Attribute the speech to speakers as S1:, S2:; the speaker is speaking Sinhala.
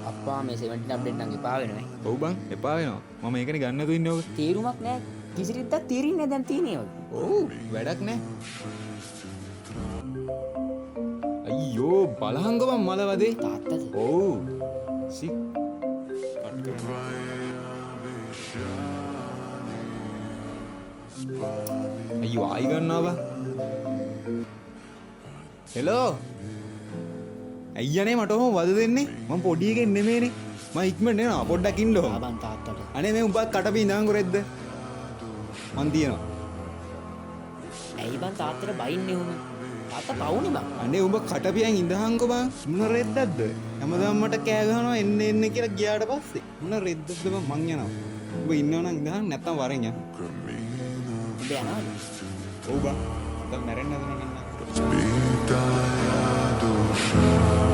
S1: අප්පා මේ 17 අප්ඩේට් නම් එපා වෙනවා.
S2: ඔව් බං එපා වෙනවා. මම ඒකනේ ගන්න තු ඉන්නේ ඔක.
S1: තීරුමක් නැහැ. කිසිරිද්දක් තීරින්නේ දැන් තියෙන්නේ ඔය.
S2: ඔව් වැඩක් නැහැ. අයියෝ බලහංග බං මල වදේ.
S1: තාත්තද?
S2: ඔව්. සික්. අයියෝ ආයි ගන්නවා බං. හෙලෝ. අයියනේ මට ඔහොම වද දෙන්නේ. මම පොඩි එකෙක් නෙමෙයිනේ. මම ඉක්මනට එනවා පොඩ්ඩක් ඉන්න ඕන.
S1: ආබන් තාත්තට.
S2: අනේ මේ උඹත් කටපි ඉඳන් කොරෙද්ද? මන් තියනවා.
S1: ඇයි බන් තාත්තට බයින්නේ උම? තාත්තා පවුනේ බන්.
S2: අනේ උඹ කටපියන් ඉඳහන්කෝ බං. මොන රෙද්දක්ද? හැමදාම මට කෑ ගහනවා එන්න එන්න කියලා ගියාට පස්සේ. මොන රෙද්දක්ද බං මං යනවා. උඹ ඉන්නවනම් ඉඳහන් නැත්තම් වරෙන් යන්න.
S1: උඹ යනවද?
S2: ඔව් බං. දැන් මැරෙන්න හදනවා නේද?
S3: Vida e a duša